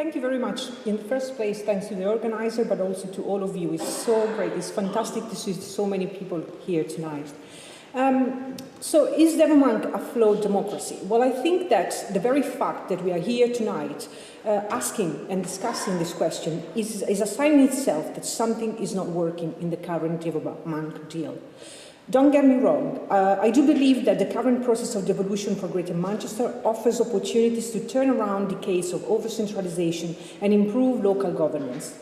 thank you very much. In the first place, thanks to the organizer, but also to all of you. It's so great. It's fantastic to see so many people here tonight. So is Devo Manc a flawed democracy? Well, I think that the very fact that we are here tonight asking and discussing this question is a sign in itself that something is not working in the current Devo Manc deal. Don't get me wrong, I do believe that the current process of devolution for Greater Manchester offers opportunities to turn around decades of over-centralisation and improve local governance.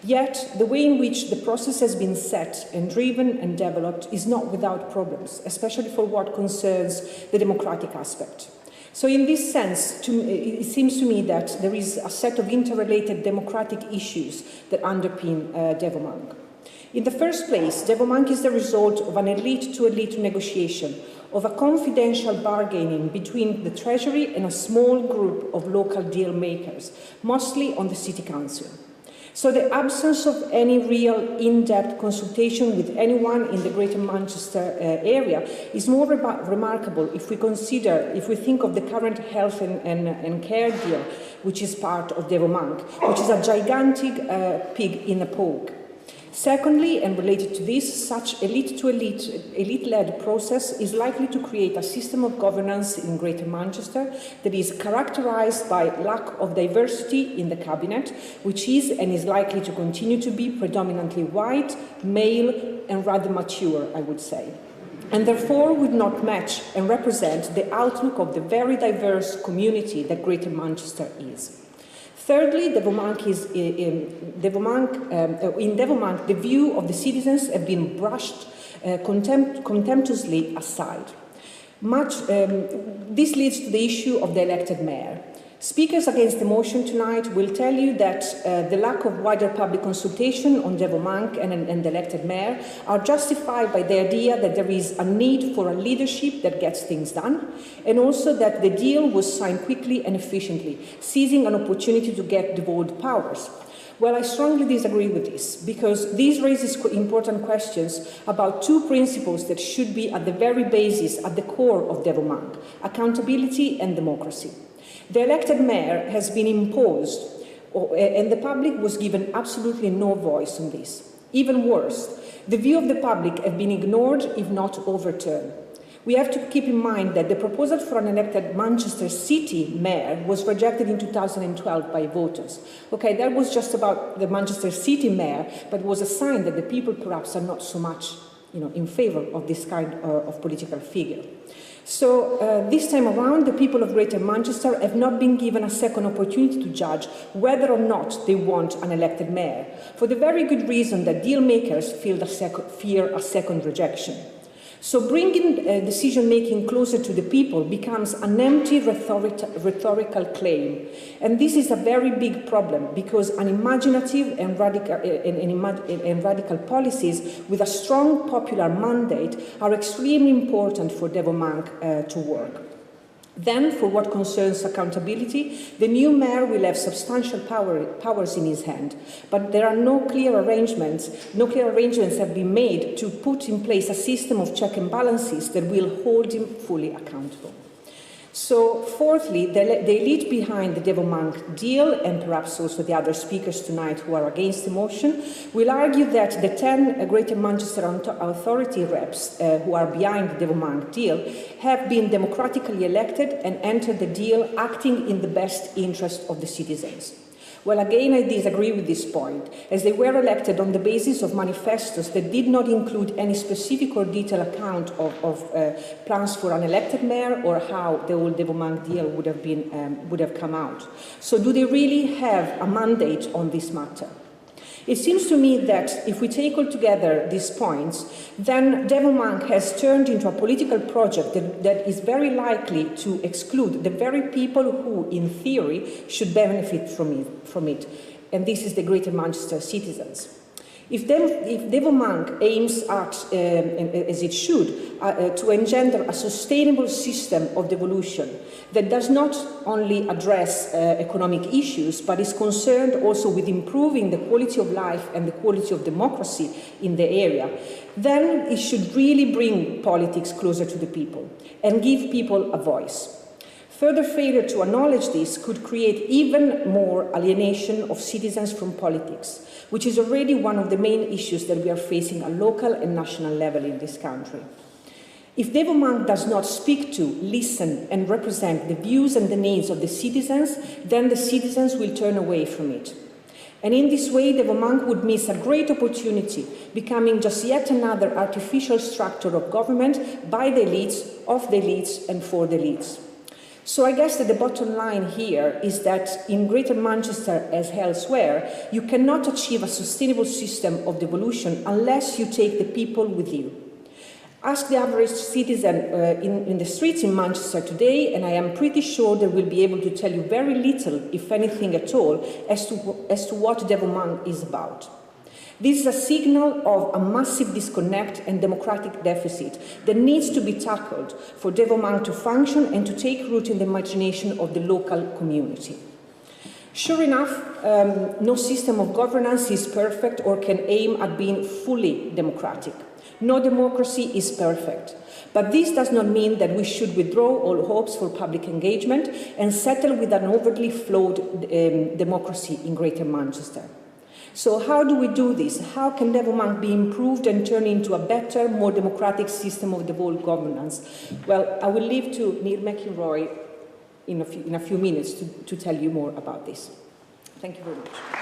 Yet, the way in which the process has been set and driven and developed is not without problems, especially for what concerns the democratic aspect. So in this sense, it seems to me that there is a set of interrelated democratic issues that underpin Devo Manc. In the first place, Devo Manc is the result of an elite-to-elite negotiation, of a confidential bargaining between the Treasury and a small group of local deal makers, mostly on the City Council. So the absence of any real in-depth consultation with anyone in the Greater Manchester area is more remarkable if we think of the current health and care deal, which is part of Devo Manc, which is a gigantic pig in a poke. Secondly, and related to this, such elite-led process is likely to create a system of governance in Greater Manchester that is characterised by lack of diversity in the cabinet, which is and is likely to continue to be predominantly white, male, and rather mature, I would say, and therefore would not match and represent the outlook of the very diverse community that Greater Manchester is. Thirdly, in Devo Manc, the view of the citizens have been brushed contemptuously aside. This leads to the issue of the elected mayor. Speakers against the motion tonight will tell you that the lack of wider public consultation on Devo Manc and the elected mayor are justified by the idea that there is a need for a leadership that gets things done, and also that the deal was signed quickly and efficiently, seizing an opportunity to get devolved powers. Well, I strongly disagree with this, because this raises important questions about two principles that should be at the very basis, at the core of Devo Manc: accountability and democracy. The elected mayor has been imposed, and the public was given absolutely no voice on this. Even worse, the view of the public has been ignored, if not overturned. We have to keep in mind that the proposal for an elected Manchester City mayor was rejected in 2012 by voters. Okay, that was just about the Manchester City mayor, but it was a sign that the people perhaps are not so much, in favour of this kind of political figure. So this time around, the people of Greater Manchester have not been given a second opportunity to judge whether or not they want an elected mayor, for the very good reason that deal makers fear a second rejection. So bringing decision-making closer to the people becomes an empty rhetorical claim. And this is a very big problem, because unimaginative and radical policies with a strong popular mandate are extremely important for Devo Manc to work. Then, for what concerns accountability, the new mayor will have substantial powers in his hand, but there are no clear arrangements have been made to put in place a system of check and balances that will hold him fully accountable. So, fourthly, the elite behind the Devo Manc deal, and perhaps also the other speakers tonight who are against the motion, will argue that the 10 Greater Manchester Authority reps who are behind the Devo Manc deal have been democratically elected and entered the deal acting in the best interest of the citizens. Well, again, I disagree with this point, as they were elected on the basis of manifestos that did not include any specific or detailed account of plans for an elected mayor or how the old Devo Manc deal would have come out. So do they really have a mandate on this matter? It seems to me that if we take all together these points, then Devo Manc has turned into a political project that is very likely to exclude the very people who, in theory, should benefit from it. And this is the Greater Manchester citizens. If Devo Manc aims at, as it should, to engender a sustainable system of devolution that does not only address economic issues, but is concerned also with improving the quality of life and the quality of democracy in the area, then it should really bring politics closer to the people and give people a voice. Further failure to acknowledge this could create even more alienation of citizens from politics, which is already one of the main issues that we are facing at local and national level in this country. If Devo Manc does not speak to, listen and represent the views and the needs of the citizens, then the citizens will turn away from it. And in this way, Devo Manc would miss a great opportunity, becoming just yet another artificial structure of government by the elites, of the elites and for the elites. So I guess that the bottom line here is that in Greater Manchester, as elsewhere, you cannot achieve a sustainable system of devolution unless you take the people with you. Ask the average citizen in the streets in Manchester today, and I am pretty sure they will be able to tell you very little, if anything at all, as to what Devo Manc is about. This is a signal of a massive disconnect and democratic deficit that needs to be tackled for Devo Manc to function and to take root in the imagination of the local community. Sure enough, no system of governance is perfect or can aim at being fully democratic. No democracy is perfect. But this does not mean that we should withdraw all hopes for public engagement and settle with an overtly flawed democracy in Greater Manchester. So how do we do this? How can Devo Manc be improved and turn into a better, more democratic system of devolved governance? Well, I will leave to Neil McIlroy in a few minutes to tell you more about this. Thank you very much.